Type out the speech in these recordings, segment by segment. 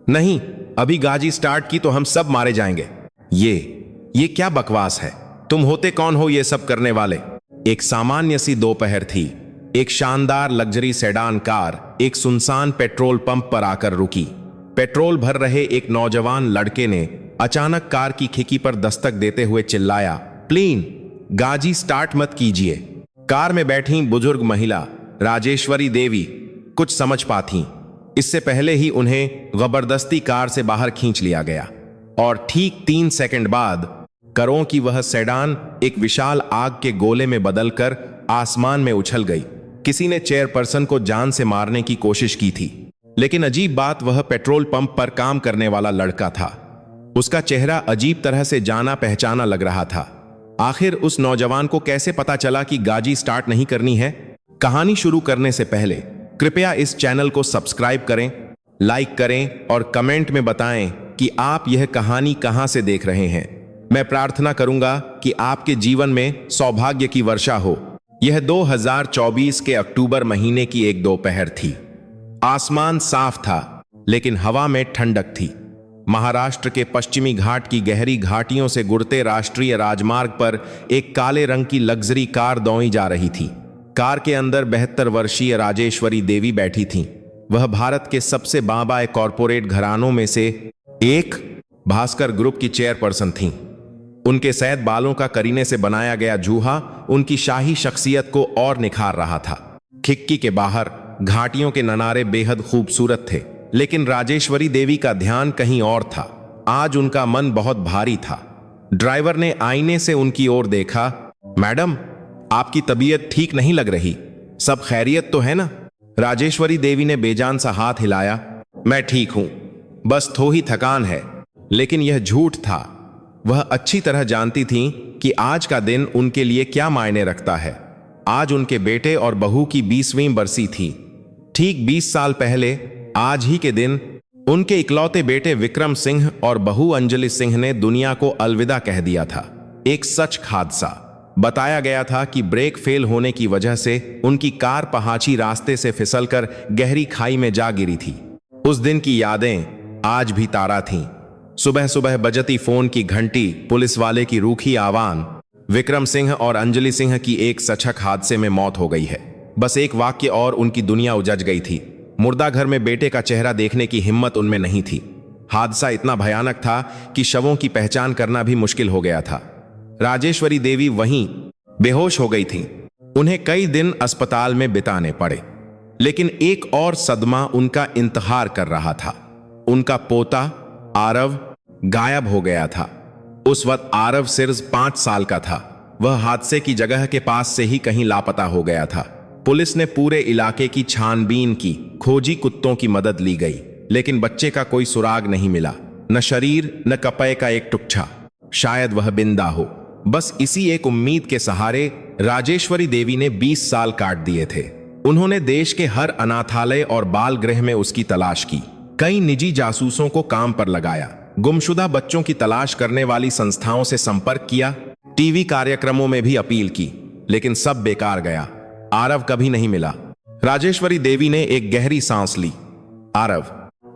नहीं, अभी गाजी स्टार्ट की तो हम सब मारे जाएंगे। ये क्या बकवास है? तुम होते कौन हो ये सब करने वाले? एक सामान्य सी दोपहर थी। एक शानदार लग्जरी सेडान कार एक सुनसान पेट्रोल पंप पर आकर रुकी। पेट्रोल भर रहे एक नौजवान लड़के ने अचानक कार की खिड़की पर दस्तक देते हुए चिल्लाया, प्लीज गाजी स्टार्ट मत कीजिए। कार में बैठी बुजुर्ग महिला राजेश्वरी देवी कुछ समझ पाती, इससे पहले ही उन्हें जबरदस्ती कार से बाहर खींच लिया गया और ठीक 3 सेकंड बाद करों की वह सेडान एक विशाल आग के गोले में बदलकर आसमान में उछल गई। किसी ने चेयरपर्सन को जान से मारने की कोशिश की थी, लेकिन अजीब बात, वह पेट्रोल पंप पर काम करने वाला लड़का था। उसका चेहरा अजीब तरह से जाना पहचाना लग रहा था। आखिर उस नौजवान को कैसे पता चला कि गाजी स्टार्ट नहीं करनी है? कहानी शुरू करने से पहले कृपया इस चैनल को सब्सक्राइब करें, लाइक करें और कमेंट में बताएं कि आप यह कहानी कहां से देख रहे हैं। मैं प्रार्थना करूंगा कि आपके जीवन में सौभाग्य की वर्षा हो। यह 2024 के अक्टूबर महीने की एक दोपहर थी। आसमान साफ था, लेकिन हवा में ठंडक थी। महाराष्ट्र के पश्चिमी घाट की गहरी घाटियों से गुजरते राष्ट्रीय राजमार्ग पर एक काले रंग की लग्जरी कार दौड़ी जा रही थी। कार के अंदर 72 वर्षीय राजेश्वरी देवी बैठी थीं। वह भारत के सबसे बाबाए कॉरपोरेट घरानों में से एक भास्कर ग्रुप की चेयरपर्सन थीं। उनके सैद बालों का करीने से बनाया गया जूहा उनकी शाही शख्सियत को और निखार रहा था। खिड़की के बाहर घाटियों के नज़ारे बेहद खूबसूरत थे, लेकिन राजेश्वरी देवी का ध्यान कहीं और था। आज उनका मन बहुत भारी था। ड्राइवर ने आईने से उनकी ओर देखा। मैडम, आपकी तबीयत ठीक नहीं लग रही, सब खैरियत तो है ना? राजेश्वरी देवी ने बेजान सा हाथ हिलाया। मैं ठीक हूं, बस थोड़ी थकान है। लेकिन यह झूठ था। वह अच्छी तरह जानती थीं कि आज का दिन उनके लिए क्या मायने रखता है। आज उनके बेटे और बहू की 20वीं बरसी थी। ठीक 20 साल पहले आज ही के दिन उनके इकलौते बेटे विक्रम सिंह और बहू अंजलि सिंह ने दुनिया को अलविदा कह दिया था। एक सच हादसा। बताया गया था कि ब्रेक फेल होने की वजह से उनकी कार पहाड़ी रास्ते से फिसलकर गहरी खाई में जा गिरी थी। उस दिन की यादें आज भी ताजा थीं। सुबह सुबह बजती फोन की घंटी, पुलिस वाले की रूखी आवाज़, विक्रम सिंह और अंजलि सिंह की एक सचक हादसे में मौत हो गई है। बस एक वाक्य और उनकी दुनिया उजड़ गई थी। मुर्दा घर में बेटे का चेहरा देखने की हिम्मत उनमें नहीं थी। हादसा इतना भयानक था कि शवों की पहचान करना भी मुश्किल हो गया था। राजेश्वरी देवी वहीं बेहोश हो गई थी। उन्हें कई दिन अस्पताल में बिताने पड़े, लेकिन एक और सदमा उनका इंतजार कर रहा था। उनका पोता आरव गायब हो गया था। उस वक्त आरव सिर्फ 5 साल का था। वह हादसे की जगह के पास से ही कहीं लापता हो गया था। पुलिस ने पूरे इलाके की छानबीन की, खोजी कुत्तों की मदद ली गई, लेकिन बच्चे का कोई सुराग नहीं मिला। न शरीर न कपड़े का एक टुकड़ा। शायद वह जिंदा हो। बस इसी एक उम्मीद के सहारे राजेश्वरी देवी ने 20 साल काट दिए थे। उन्होंने देश के हर अनाथालय और बाल गृह में उसकी तलाश की। कई निजी जासूसों को काम पर लगाया। गुमशुदा बच्चों की तलाश करने वाली संस्थाओं से संपर्क किया। टीवी कार्यक्रमों में भी अपील की, लेकिन सब बेकार गया। आरव कभी नहीं मिला। राजेश्वरी देवी ने एक गहरी सांस ली। आरव,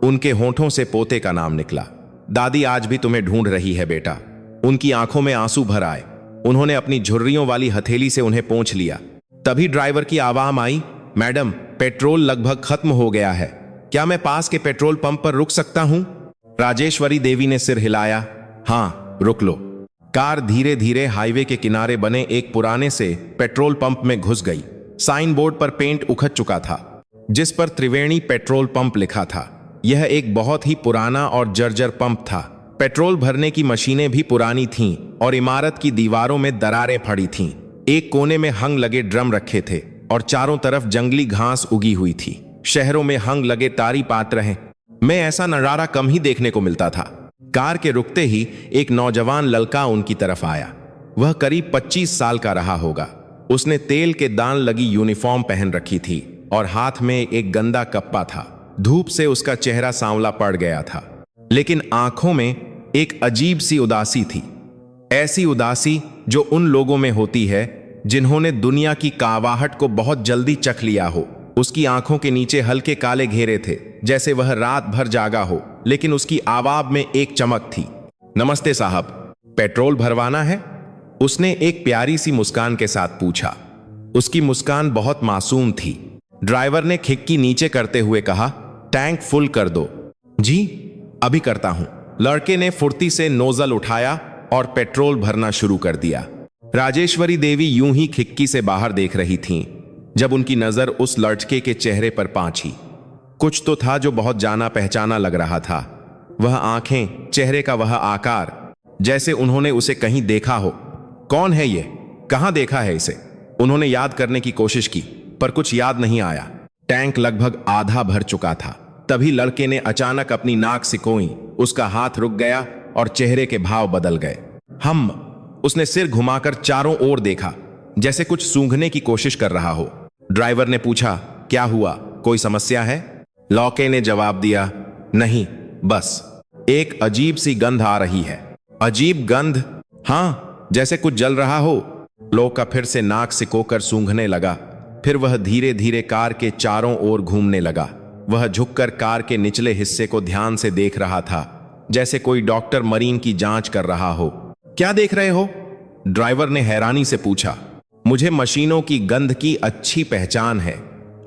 उनके होठों से पोते का नाम निकला। दादी आज भी तुम्हें ढूंढ रही है बेटा। उनकी आंखों में आंसू भर आए। उन्होंने अपनी झुर्रियों वाली हथेली से उन्हें पोंछ लिया। तभी ड्राइवर की आवाज आई, मैडम, पेट्रोल लगभग खत्म हो गया है, क्या मैं पास के पेट्रोल पंप पर रुक सकता हूं? राजेश्वरी देवी ने सिर हिलाया। हां, रुक लो। कार धीरे धीरे हाईवे के किनारे बने एक पुराने से पेट्रोल पंप में घुस गई। साइन बोर्ड पर पेंट उखड़ चुका था, जिस पर त्रिवेणी पेट्रोल पंप लिखा था। यह एक बहुत ही पुराना और जर्जर पंप था। पेट्रोल भरने की मशीनें भी पुरानी थीं और इमारत की दीवारों में दरारें पड़ी थीं। एक कोने में हंग लगे ड्रम रखे थे और चारों तरफ जंगली घास उगी हुई थी। शहरों में हंग लगे तारी पात्र हैं, में ऐसा नजारा कम ही देखने को मिलता था। कार के रुकते ही एक नौजवान लड़का उनकी तरफ आया। वह करीब 25 साल का रहा होगा। उसने तेल के दान लगी यूनिफॉर्म पहन रखी थी और हाथ में एक गंदा कप्पा था। धूप से उसका चेहरा सांवला पड़ गया था, लेकिन आंखों में एक अजीब सी उदासी थी। ऐसी उदासी जो उन लोगों में होती है जिन्होंने दुनिया की कावाहट को बहुत जल्दी चख लिया हो। उसकी आंखों के नीचे हल्के काले घेरे थे, जैसे वह रात भर जागा हो, लेकिन उसकी आवाज में एक चमक थी। नमस्ते साहब, पेट्रोल भरवाना है? उसने एक प्यारी सी मुस्कान के साथ पूछा। उसकी मुस्कान बहुत मासूम थी। ड्राइवर ने खिड़की नीचे करते हुए कहा, टैंक फुल कर दो। जी, अभी करता हूं। लड़के ने फुर्ती से नोजल उठाया और पेट्रोल भरना शुरू कर दिया। राजेश्वरी देवी यूं ही खिड़की से बाहर देख रही थीं, जब उनकी नजर उस लड़के के चेहरे पर पहुंची। कुछ तो था जो बहुत जाना पहचाना लग रहा था। वह आंखें, चेहरे का वह आकार, जैसे उन्होंने उसे कहीं देखा हो। कौन है ये? कहां देखा है इसे? उन्होंने याद करने की कोशिश की, पर कुछ याद नहीं आया। टैंक लगभग आधा भर चुका था। तभी लड़के ने अचानक अपनी नाक सिकोई। उसका हाथ रुक गया और चेहरे के भाव बदल गए। उसने सिर घुमाकर चारों ओर देखा, जैसे कुछ सूंघने की कोशिश कर रहा हो। ड्राइवर ने पूछा, क्या हुआ? कोई समस्या है? लौके ने जवाब दिया, नहीं, बस एक अजीब सी गंध आ रही है। अजीब गंध? हाँ, जैसे कुछ जल रहा हो। लौका फिर से नाक सिकोकर सूंघने लगा। फिर वह धीरे धीरे कार के चारों ओर घूमने लगा। वह झुककर कार के निचले हिस्से को ध्यान से देख रहा था, जैसे कोई डॉक्टर मरीज की जांच कर रहा हो। क्या देख रहे हो? ड्राइवर ने हैरानी से पूछा। मुझे मशीनों की गंध की अच्छी पहचान है,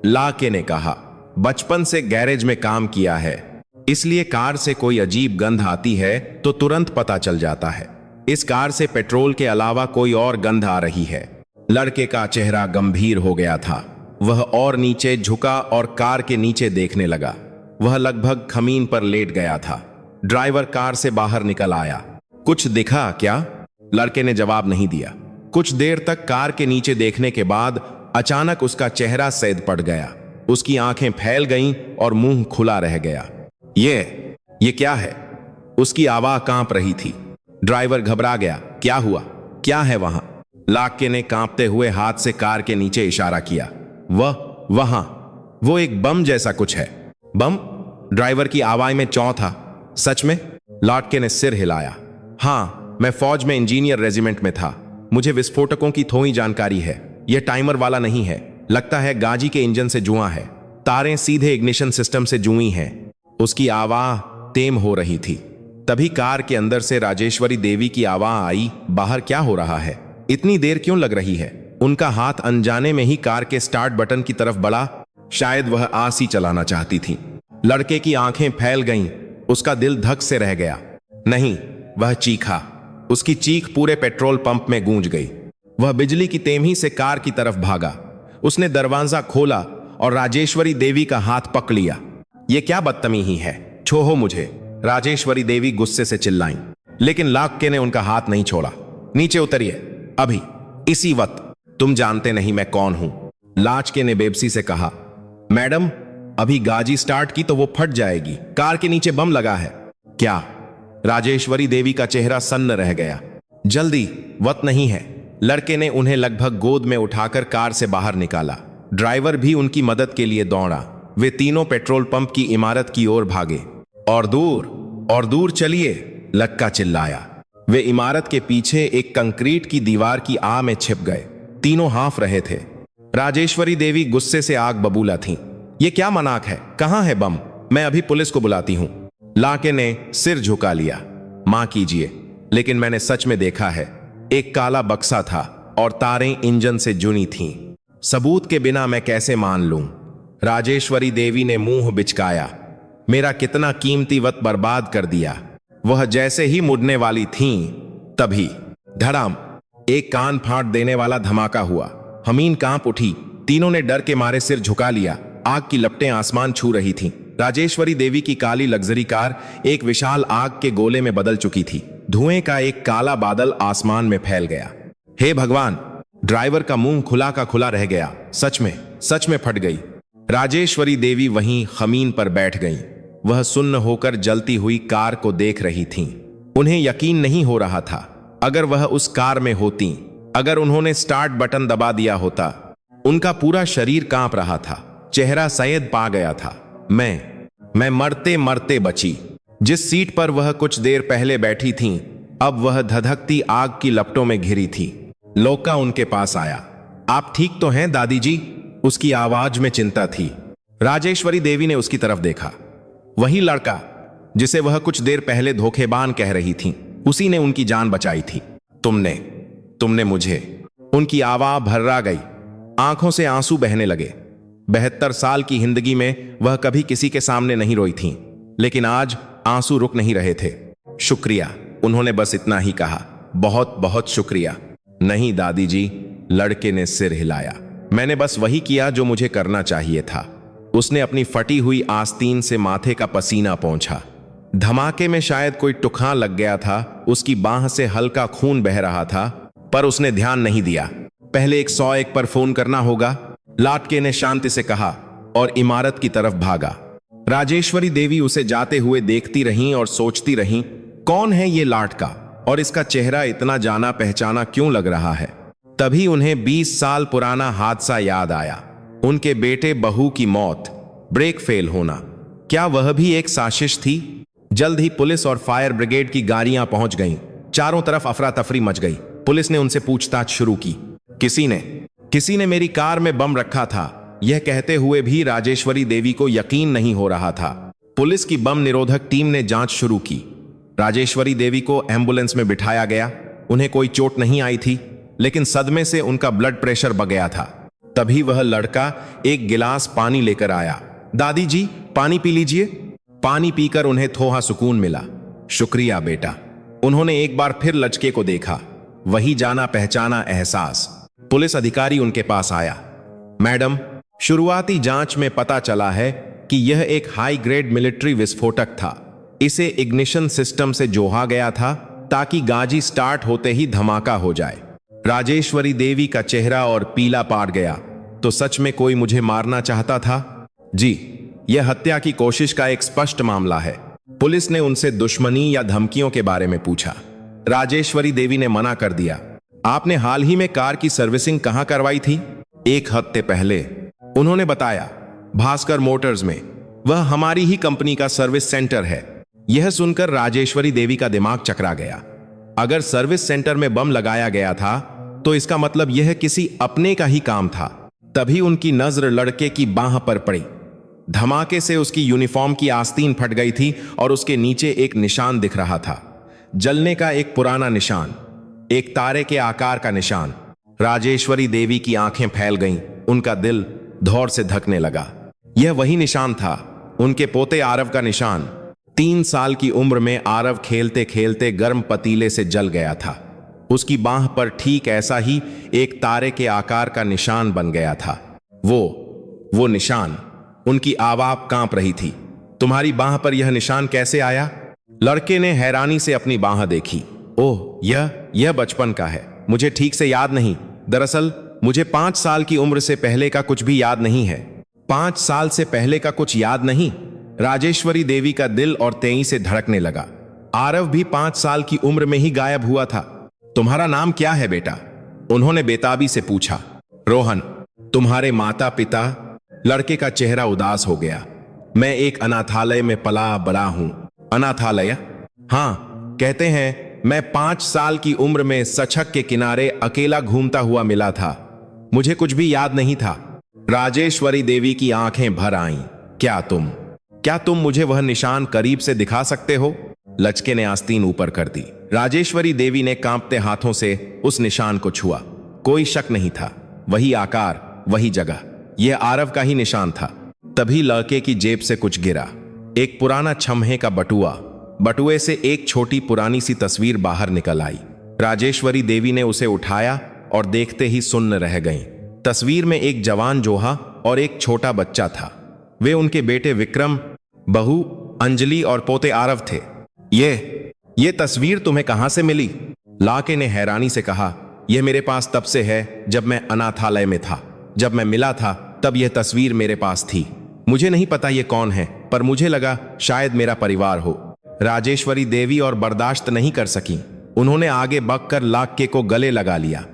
लाके ने कहा। बचपन से गैरेज में काम किया है, इसलिए कार से कोई अजीब गंध आती है तो तुरंत पता चल जाता है। इस कार से पेट्रोल के अलावा कोई और गंध आ रही है। लड़के का चेहरा गंभीर हो गया था। वह और नीचे झुका और कार के नीचे देखने लगा। वह लगभग खमीन पर लेट गया था। ड्राइवर कार से बाहर निकल आया। कुछ दिखा क्या? लड़के ने जवाब नहीं दिया। कुछ देर तक कार के नीचे देखने के बाद अचानक उसका चेहरा सैद पड़ गया। उसकी आंखें फैल गईं और मुंह खुला रह गया। ये क्या है? उसकी आवाज कांप रही थी। ड्राइवर घबरा गया। क्या हुआ? क्या है वहां? लाके ने कांपते हुए हाथ से कार के नीचे इशारा किया। वहां वो एक बम जैसा कुछ है। बम? ड्राइवर की आवाज में चौं था। सच में? लाके ने सिर हिलाया। हाँ, मैं फौज में इंजीनियर रेजिमेंट में था। मुझे विस्फोटकों की थोड़ी जानकारी है। यह टाइमर वाला नहीं है। लगता है गाजी के इंजन से जुआ है। तारें सीधे इग्निशन सिस्टम से जुई हैं। उसकी आवाज तेज हो रही थी। तभी कार के अंदर से राजेश्वरी देवी की आवाज आई, बाहर क्या हो रहा है? इतनी देर क्यों लग रही है? उनका हाथ अनजाने में ही कार के स्टार्ट बटन की तरफ बढ़ा। शायद वह आस ही चलाना चाहती थी। लड़के की आंखें फैल गईं। उसका दिल धक से रह गया। नहीं, वह चीखा। उसकी चीख पूरे पेट्रोल पंप में गूंज गई। वह बिजली की तेजी से कार की तरफ भागा। उसने दरवाजा खोला और राजेश्वरी देवी का हाथ पकड़ लिया। यह क्या बदतमीजी है? छोड़ो मुझे, राजेश्वरी देवी गुस्से से चिल्लाईं। लेकिन लाके ने उनका हाथ नहीं छोड़ा। नीचे उतरिए, अभी, इसी वक्त। तुम जानते नहीं मैं कौन हूं, लाचके ने बेबसी से कहा। मैडम, अभी गाजी स्टार्ट की तो वो फट जाएगी। कार के नीचे बम लगा है। क्या? राजेश्वरी देवी का चेहरा सन्न रह गया। जल्दी, वक्त नहीं है। लड़के ने उन्हें लगभग गोद में उठाकर कार से बाहर निकाला। ड्राइवर भी उनकी मदद के लिए दौड़ा। वे तीनों पेट्रोल पंप की इमारत की ओर भागे। और दूर चलिए, लक्का चिल्लाया। वे इमारत के पीछे एक कंक्रीट की दीवार की आह में छिप गए। तीनों हाफ रहे थे। राजेश्वरी देवी गुस्से से आग बबूला थीं। ये क्या मनाक है? कहां है बम? मैं अभी पुलिस को बुलाती हूं। लाके ने सिर झुका लिया। मां कीजिए, लेकिन मैंने सच में देखा है। एक काला बक्सा था और तारें इंजन से जुड़ी थीं। सबूत के बिना मैं कैसे मान लूं? राजेश्वरी देवी ने मुंह बिचकाया। मेरा कितना कीमती वक्त बर्बाद कर दिया। वह जैसे ही मुड़ने वाली थीं, तभी धड़ाम, एक कान फाड़ देने वाला धमाका हुआ। हमीन कांप उठी। तीनों ने डर के मारे सिर झुका लिया। आग की लपटें आसमान छू रही थीं। राजेश्वरी देवी की काली लग्जरी कार एक विशाल आग के गोले में बदल चुकी थी। धुएं का एक काला बादल आसमान में फैल गया। हे भगवान! ड्राइवर का मुंह खुला का खुला रह गया। सच में फट गई। राजेश्वरी देवी वहीं खमीन पर बैठ गईं। वह सुन्न होकर जलती हुई कार को देख रही थीं। उन्हें यकीन नहीं हो रहा था। अगर वह उस कार में होती, अगर उन्होंने स्टार्ट बटन दबा दिया होता। उनका पूरा शरीर कांप रहा था। चेहरा सैद पा गया था। मैं मरते मरते बची। जिस सीट पर वह कुछ देर पहले बैठी थीं, अब वह धधकती आग की लपटों में घिरी थी। लोका उनके पास आया। आप ठीक तो हैं दादी जी? उसकी आवाज में चिंता थी। राजेश्वरी देवी ने उसकी तरफ देखा। वही लड़का जिसे वह कुछ देर पहले धोखेबान कह रही थी, उसी ने उनकी जान बचाई थी। तुमने मुझे। उनकी आवाज भर्रा गई, आंखों से आंसू बहने लगे। 72 साल की जिंदगी में वह कभी किसी के सामने नहीं रोई थीं, लेकिन आज आंसू रुक नहीं रहे थे। शुक्रिया, उन्होंने बस इतना ही कहा, बहुत बहुत शुक्रिया। नहीं दादी जी, लड़के ने सिर हिलाया। मैंने बस वही किया जो मुझे करना चाहिए था। उसने अपनी फटी हुई आस्तीन से माथे का पसीना पोंछा। धमाके में शायद कोई टुकड़ा लग गया था, उसकी बांह से हल्का खून बह रहा था, पर उसने ध्यान नहीं दिया। पहले 101 पर फोन करना होगा, लाटके ने शांति से कहा और इमारत की तरफ भागा। राजेश्वरी देवी उसे जाते हुए देखती रहीं और सोचती रहीं, कौन है ये लाटका और इसका चेहरा इतना जाना पहचाना क्यों लग रहा है। तभी उन्हें 20 साल पुराना हादसा याद आया। उनके बेटे बहू की मौत, ब्रेक फेल होना, क्या वह भी एक साजिश थी? जल्द ही पुलिस और फायर ब्रिगेड की गाड़ियां पहुंच गईं। चारों तरफ अफरा तफरी मच गई। पुलिस ने उनसे पूछताछ शुरू की। किसी ने मेरी कार में बम रखा था, यह कहते हुए भी राजेश्वरी देवी को यकीन नहीं हो रहा था। पुलिस की बम निरोधक टीम ने जांच शुरू की। राजेश्वरी देवी को एम्बुलेंस में बिठाया गया। उन्हें कोई चोट नहीं आई थी, लेकिन सदमे से उनका ब्लड प्रेशर बढ़ गया था। तभी वह लड़का एक गिलास पानी लेकर आया। दादी जी, पानी पी लीजिए। पानी पीकर उन्हें थोड़ा सुकून मिला। शुक्रिया बेटा। उन्होंने एक बार फिर लड़के को देखा, वही जाना पहचाना एहसास। पुलिस अधिकारी उनके पास आया। मैडम, शुरुआती जांच में पता चला है कि यह एक हाई ग्रेड मिलिट्री विस्फोटक था। इसे इग्निशन सिस्टम से जोड़ा गया था ताकि गाजी स्टार्ट होते ही धमाका हो जाए। राजेश्वरी देवी का चेहरा और पीला पड़ गया। तो सच में कोई मुझे मारना चाहता था? जी, यह हत्या की कोशिश का एक स्पष्ट मामला है। पुलिस ने उनसे दुश्मनी या धमकियों के बारे में पूछा। राजेश्वरी देवी ने मना कर दिया। आपने हाल ही में कार की सर्विसिंग कहां करवाई थी? 1 हफ्ते पहले, उन्होंने बताया। भास्कर मोटर्स में। वह हमारी ही कंपनी का सर्विस सेंटर है। यह सुनकर राजेश्वरी देवी का दिमाग चकरा गया। अगर सर्विस सेंटर में बम लगाया गया था तो इसका मतलब यह किसी अपने का ही काम था। तभी उनकी नजर लड़के की बांह पर पड़ी। धमाके से उसकी यूनिफॉर्म की आस्तीन फट गई थी और उसके नीचे एक निशान दिख रहा था, जलने का एक पुराना निशान, एक तारे के आकार का निशान। राजेश्वरी देवी की आंखें फैल गईं, उनका दिल धौर से धकने लगा। यह वही निशान था, उनके पोते आरव का निशान। 3 साल की उम्र में आरव खेलते खेलते गर्म पतीले से जल गया था। उसकी बांह पर ठीक ऐसा ही एक तारे के आकार का निशान बन गया था। वो निशान। उनकी आवाज कांप रही थी। तुम्हारी बांह पर यह निशान कैसे आया? लड़के ने हैरानी से अपनी बांह देखी। ओह, यह बचपन का है, मुझे ठीक से याद नहीं। दरअसल मुझे 5 साल की उम्र से पहले का कुछ भी याद नहीं है। 5 साल से पहले का कुछ याद नहीं? राजेश्वरी देवी का दिल और तेजी से धड़कने लगा। आरव भी 5 साल की उम्र में ही गायब हुआ था। तुम्हारा नाम क्या है बेटा? उन्होंने बेताबी से पूछा। रोहन। तुम्हारे माता पिता? लड़के का चेहरा उदास हो गया। मैं एक अनाथालय में पला बड़ा हूं। अनाथालय? हाँ, कहते हैं मैं 5 साल की उम्र में सड़क के किनारे अकेला घूमता हुआ मिला था। मुझे कुछ भी याद नहीं था। राजेश्वरी देवी की आंखें भर आईं। क्या तुम मुझे वह निशान करीब से दिखा सकते हो? लचके ने आस्तीन ऊपर कर दी। राजेश्वरी देवी ने कांपते हाथों से उस निशान को छुआ। कोई शक नहीं था, वही आकार, वही जगह, यह आरव का ही निशान था। तभी लड़के की जेब से कुछ गिरा। एक पुराना छम्हे का बटुए से एक छोटी पुरानी सी तस्वीर बाहर निकल आई। राजेश्वरी देवी ने उसे उठाया और देखते ही सुन्न रह गईं। तस्वीर में एक जवान जोहा और एक छोटा बच्चा था। वे उनके बेटे विक्रम, बहू अंजलि और पोते आरव थे। ये तस्वीर तुम्हें कहां से मिली? लाके ने हैरानी से कहा। यह मेरे पास तब से है जब मैं अनाथालय में था। जब मैं मिला था तब यह तस्वीर मेरे पास थी। मुझे नहीं पता ये कौन है, पर मुझे लगा शायद मेरा परिवार हो। राजेश्वरी देवी और बर्दाश्त नहीं कर सकी। उन्होंने आगे बढ़कर लाके को गले लगा लिया।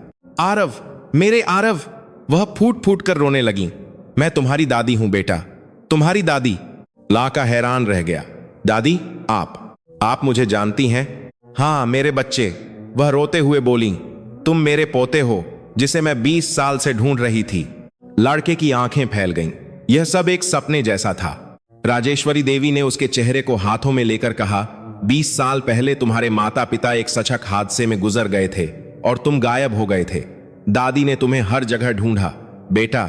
आरव, मेरे आरव! वह फूट फूट कर रोने लगी। मैं तुम्हारी दादी हूं बेटा, तुम्हारी दादी। लाका हैरान रह गया। दादी, आप मुझे जानती हैं? हाँ, मेरे बच्चे, वह रोते हुए बोली। तुम मेरे पोते हो जिसे मैं 20 साल से ढूंढ रही थी। लड़के की आंखें फैल गईं। यह सब एक सपने जैसा था। राजेश्वरी देवी ने उसके चेहरे को हाथों में लेकर कहा, 20 साल पहले तुम्हारे माता पिता एक सचक हादसे में गुजर गए थे और तुम गायब हो गए थे। दादी ने तुम्हें हर जगह ढूंढा। बेटा,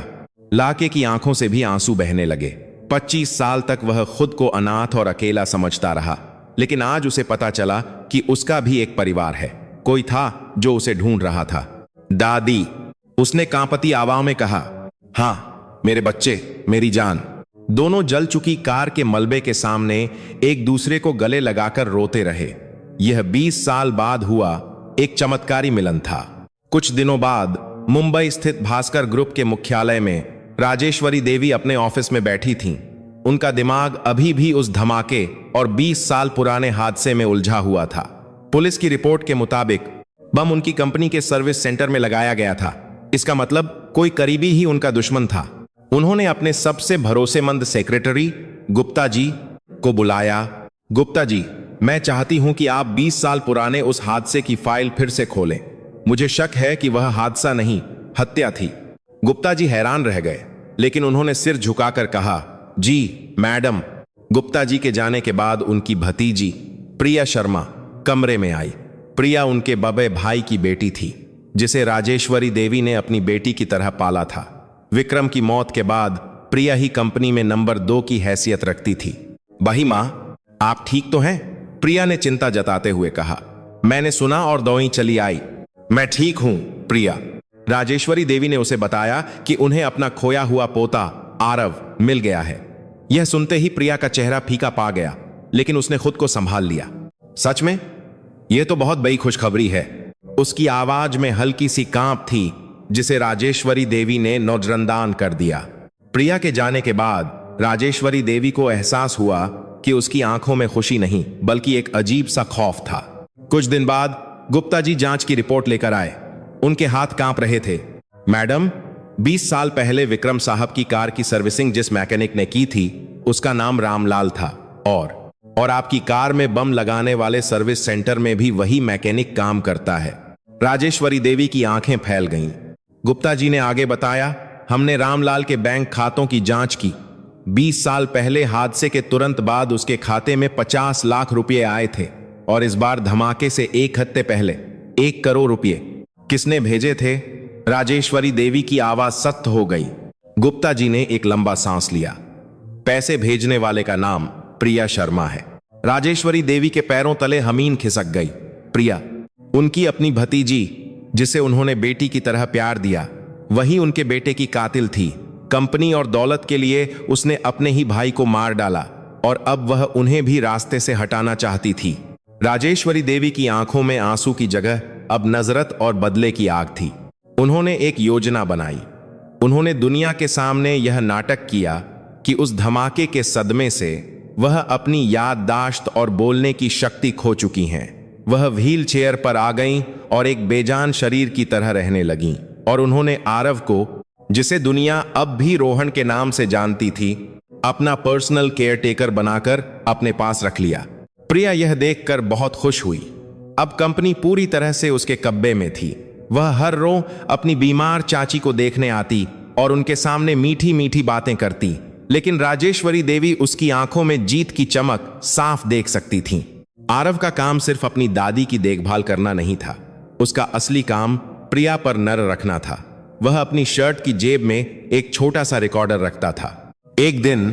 लाके की आंखों से भी आंसू बहने लगे। 25 साल तक वह खुद को अनाथ और अकेला समझता रहा, लेकिन आज उसे पता चला कि उसका भी एक परिवार है। कोई था जो उसे ढूंढ रहा था। दादी, उसने कांपती आवाज में कहा। हाँ मेरे बच्चे, मेरी जान। दोनों जल चुकी कार के मलबे के सामने एक दूसरे को गले लगाकर रोते रहे। यह 20 साल बाद हुआ एक चमत्कारी मिलन था। कुछ दिनों बाद मुंबई स्थित भास्कर ग्रुप के मुख्यालय में राजेश्वरी देवी अपने ऑफिस में बैठी थीं। उनका दिमाग अभी भी उस धमाके और 20 साल पुराने हादसे में उलझा हुआ था। पुलिस की रिपोर्ट के मुताबिक बम उनकी कंपनी के सर्विस सेंटर में लगाया गया था। इसका मतलब कोई करीबी ही उनका दुश्मन था। उन्होंने अपने सबसे भरोसेमंद सेक्रेटरी गुप्ता जी को बुलाया। गुप्ता जी, मैं चाहती हूं कि आप 20 साल पुराने उस हादसे की फाइल फिर से खोलें। मुझे शक है कि वह हादसा नहीं, हत्या थी। गुप्ता जी हैरान रह गए, लेकिन उन्होंने सिर झुकाकर कहा, जी मैडम। गुप्ता जी के जाने के बाद उनकी भतीजी प्रिया शर्मा कमरे में आई। प्रिया उनके बड़े भाई की बेटी थी, जिसे राजेश्वरी देवी ने अपनी बेटी की तरह पाला था। विक्रम की मौत के बाद प्रिया ही कंपनी में नंबर 2 की हैसियत रखती थी। बही मां, आप ठीक तो हैं? प्रिया ने चिंता जताते हुए कहा। मैंने सुना और दौई चली आई। मैं ठीक हूं प्रिया। राजेश्वरी देवी ने उसे बताया कि उन्हें अपना खोया हुआ पोता आरव मिल गया है। यह सुनते ही प्रिया का चेहरा फीका पा गया, लेकिन उसने खुद को संभाल लिया। सच में? यह तो बहुत बड़ी खुशखबरी है। उसकी आवाज में हल्की सी कांप थी, जिसे राजेश्वरी देवी ने नजरअंदाज कर दिया। प्रिया के जाने के बाद राजेश्वरी देवी को एहसास हुआ कि उसकी आंखों में खुशी नहीं, बल्कि एक अजीब सा खौफ था। कुछ दिन बाद गुप्ता जी जांच की रिपोर्ट लेकर आए। उनके हाथ कांप रहे थे। मैडम, 20 साल पहले विक्रम साहब की कार की सर्विसिंग जिस मैकेनिक ने की थी, उसका नाम रामलाल था। और आपकी कार में बम लगाने वाले सर्विस सेंटर में भी वही मैकेनिक काम करता है। राजेश्वरी देवी की आंखें फैल गईं। गुप्ता जी ने आगे बताया, हमने रामलाल के बैंक खातों की जांच की। 20 साल पहले हादसे के तुरंत बाद उसके खाते में 50 लाख रुपए आए थे, और इस बार धमाके से एक हफ्ते पहले 1 करोड़ रुपए किसने भेजे थे? राजेश्वरी देवी की आवाज सख्त हो गई। गुप्ता जी ने एक लंबा सांस लिया। पैसे भेजने वाले का नाम प्रिया शर्मा है। राजेश्वरी देवी के पैरों तले जमीन खिसक गई। प्रिया, उनकी अपनी भतीजी, जिसे उन्होंने बेटी की तरह प्यार दिया, वही उनके बेटे की कातिल थी। कंपनी और दौलत के लिए उसने अपने ही भाई को मार डाला, और अब वह उन्हें भी रास्ते से हटाना चाहती थी। राजेश्वरी देवी की आंखों में आंसू की जगह अब नजरत और बदले की आग थी। उन्होंने एक योजना बनाई। उन्होंने दुनिया के सामने यह नाटक किया कि उस धमाके के सदमे से वह अपनी याददाश्त और बोलने की शक्ति खो चुकी हैं। वह व्हील चेयर पर आ गईं और एक बेजान शरीर की तरह रहने लगीं। और उन्होंने आरव को, जिसे दुनिया अब भी रोहन के नाम से जानती थी, अपना पर्सनल केयरटेकर बनाकर अपने पास रख लिया। प्रिया यह देखकर बहुत खुश हुई। अब कंपनी पूरी तरह से उसके कब्जे में थी। वह हर रोज अपनी बीमार चाची को देखने आती और उनके सामने मीठी मीठी बातें करती, लेकिन राजेश्वरी देवी उसकी आंखों में जीत की चमक साफ देख सकती थी। आरव का काम सिर्फ अपनी दादी की देखभाल करना नहीं था। उसका असली काम प्रिया पर नजर रखना था। वह अपनी शर्ट की जेब में एक छोटा सा रिकॉर्डर रखता था। एक दिन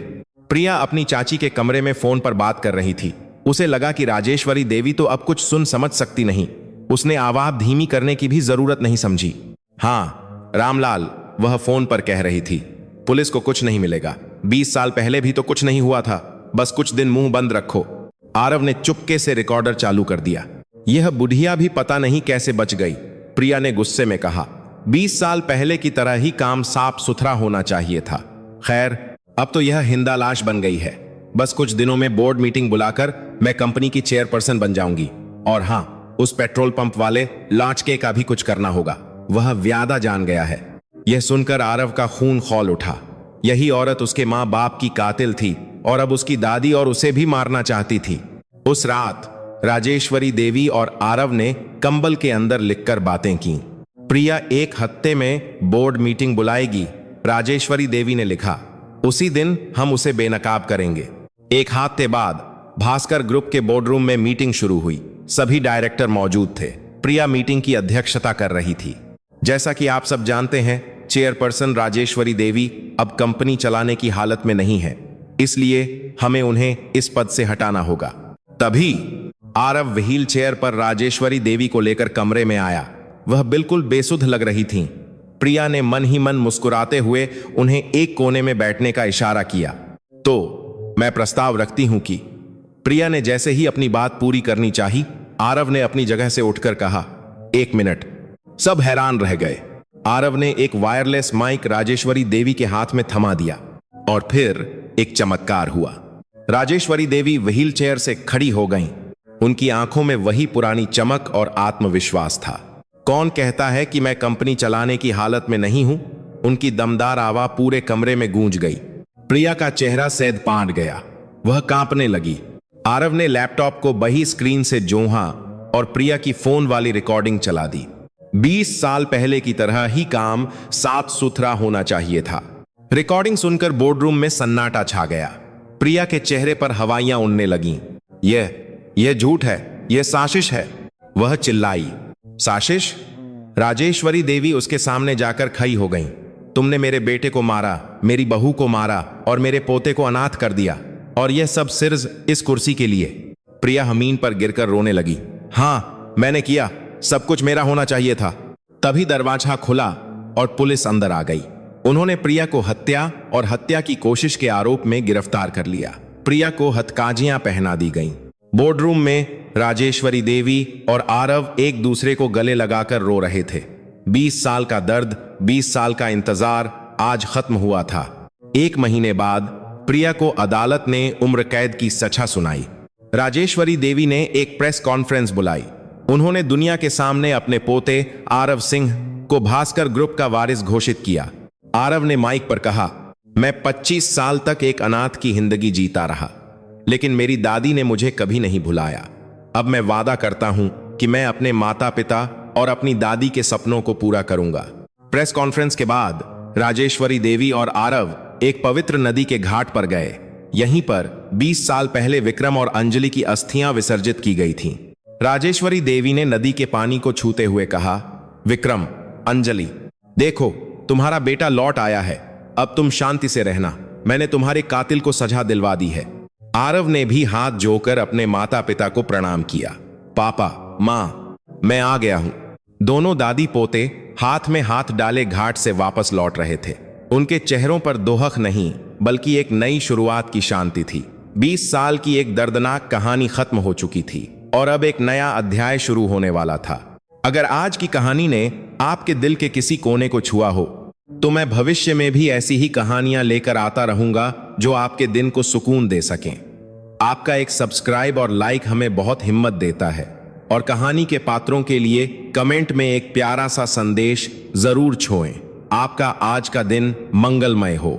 प्रिया अपनी चाची के कमरे में फोन पर बात कर रही थी। उसे लगा कि राजेश्वरी देवी तो अब कुछ सुन समझ सकती नहीं। उसने आवाज धीमी करने की भी जरूरत नहीं समझी। हाँ रामलाल, वह फोन पर कह रही थी, पुलिस को कुछ नहीं मिलेगा। 20 साल पहले भी तो कुछ नहीं हुआ था। बस कुछ दिन मुंह बंद रखो। आरव ने चुपके से रिकॉर्डर चालू कर दिया। यह बुढ़िया भी पता नहीं कैसे बच गई, प्रिया ने गुस्से में कहा। 20 साल पहले की तरह ही काम साफ सुथरा होना चाहिए था। खैर, अब तो यह हिंदा लाश बन गई है। बस कुछ दिनों में बोर्ड मीटिंग बुलाकर मैं कंपनी की चेयरपर्सन बन जाऊंगी। और हाँ, उस पेट्रोल पंप वाले लाचके का भी कुछ करना होगा। वह व्यादा जान गया है। यह सुनकर आरव का खून खौल उठा। यही औरत उसके माँ बाप की कातिल थी और अब उसकी दादी और उसे भी मारना चाहती थी। उस रात राजेश्वरी देवी और आरव ने कंबल के अंदर लिखकर बातें की। प्रिया 1 हफ्ते में बोर्ड मीटिंग बुलाएगी। राजेश्वरी देवी ने लिखा। उसी दिन हम उसे बेनकाब करेंगे। एक हफ्ते बाद भास्कर ग्रुप के बोर्डरूम में मीटिंग शुरू हुई। सभी डायरेक्टर मौजूद थे। प्रिया मीटिंग की अध्यक्षता कर रही थी। जैसा कि आप सब जानते हैं, चेयरपर्सन राजेश्वरी देवी अब कंपनी चलाने की हालत में नहीं है, इसलिए हमें उन्हें इस पद से हटाना होगा। तभी आरव व्हील चेयर पर राजेश्वरी देवी को लेकर कमरे में आया। वह बिल्कुल बेसुध लग रही थीं। प्रिया ने मन ही मन मुस्कुराते हुए उन्हें एक कोने में बैठने का इशारा किया। तो मैं प्रस्ताव रखती हूं कि प्रिया ने जैसे ही अपनी बात पूरी करनी चाही, आरव ने अपनी जगह से उठकर कहा, 1 मिनट। सब हैरान रह गए। आरव ने एक वायरलेस माइक राजेश्वरी देवी के हाथ में थमा दिया और फिर एक चमत्कार हुआ। राजेश्वरी देवी व्हील चेयर से खड़ी हो गईं। उनकी आंखों में वही पुरानी चमक और आत्मविश्वास था। कौन कहता है कि मैं कंपनी चलाने की हालत में नहीं हूं? उनकी दमदार आवाज पूरे कमरे में गूंज गई। प्रिया का चेहरा सैद पाट गया। वह कांपने लगी। आरव ने लैपटॉप को बही स्क्रीन से जोहा और प्रिया की फोन वाली रिकॉर्डिंग चला दी। 20 साल पहले की तरह ही काम साफ सुथरा होना चाहिए था। रिकॉर्डिंग सुनकर बोर्डरूम में सन्नाटा छा गया। प्रिया के चेहरे पर हवाइयां उड़ने लगीं। यह झूठ है, यह साजिश है, वह चिल्लाई। साजिश? राजेश्वरी देवी उसके सामने जाकर खड़ी हो गईं। तुमने मेरे बेटे को मारा, मेरी बहू को मारा और मेरे पोते को अनाथ कर दिया, और यह सब सिर्फ इस कुर्सी के लिए। प्रिया जमीन पर गिरकर रोने लगी। हाँ, मैंने किया, सब कुछ मेरा होना चाहिए था। तभी दरवाजा खुला और पुलिस अंदर आ गई। उन्होंने प्रिया को हत्या और हत्या की कोशिश के आरोप में गिरफ्तार कर लिया। प्रिया को हथकाजियां पहना दी गईं। बोर्डरूम में राजेश्वरी देवी और आरव एक दूसरे को गले लगाकर रो रहे थे। 20 साल का दर्द, 20 साल का इंतजार आज खत्म हुआ था। 1 महीने बाद प्रिया को अदालत ने उम्र कैद की सजा सुनाई। राजेश्वरी देवी ने एक प्रेस कॉन्फ्रेंस बुलाई। उन्होंने दुनिया के सामने अपने पोते आरव सिंह को भास्कर ग्रुप का वारिस घोषित किया। आरव ने माइक पर कहा, मैं 25 साल तक एक अनाथ की जिंदगी जीता रहा, लेकिन मेरी दादी ने मुझे कभी नहीं भुलाया। अब मैं वादा करता हूं कि मैं अपने माता पिता और अपनी दादी के सपनों को पूरा करूंगा। प्रेस कॉन्फ्रेंस के बाद राजेश्वरी देवी और आरव एक पवित्र नदी के घाट पर गए। यहीं पर 20 साल पहले विक्रम और अंजलि की अस्थियां विसर्जित की गई थीं। राजेश्वरी देवी ने नदी के पानी को छूते हुए कहा, विक्रम, अंजलि, देखो तुम्हारा बेटा लौट आया है। अब तुम शांति से रहना। मैंने तुम्हारे कातिल को सजा दिलवा दी है। आरव ने भी हाथ जोड़कर अपने माता पिता को प्रणाम किया। पापा, माँ, मैं आ गया हूं। दोनों दादी पोते हाथ में हाथ डाले घाट से वापस लौट रहे थे। उनके चेहरों पर दोहक नहीं, बल्कि एक नई शुरुआत की शांति थी। 20 साल की एक दर्दनाक कहानी खत्म हो चुकी थी और अब एक नया अध्याय शुरू होने वाला था। अगर आज की कहानी ने आपके दिल के किसी कोने को छुआ हो, तो मैं भविष्य में भी ऐसी ही कहानियां लेकर आता रहूंगा जो आपके दिन को सुकून दे सकें। आपका एक सब्सक्राइब और लाइक हमें बहुत हिम्मत देता है, और कहानी के पात्रों के लिए कमेंट में एक प्यारा सा संदेश जरूर छोड़ें। आपका आज का दिन मंगलमय हो।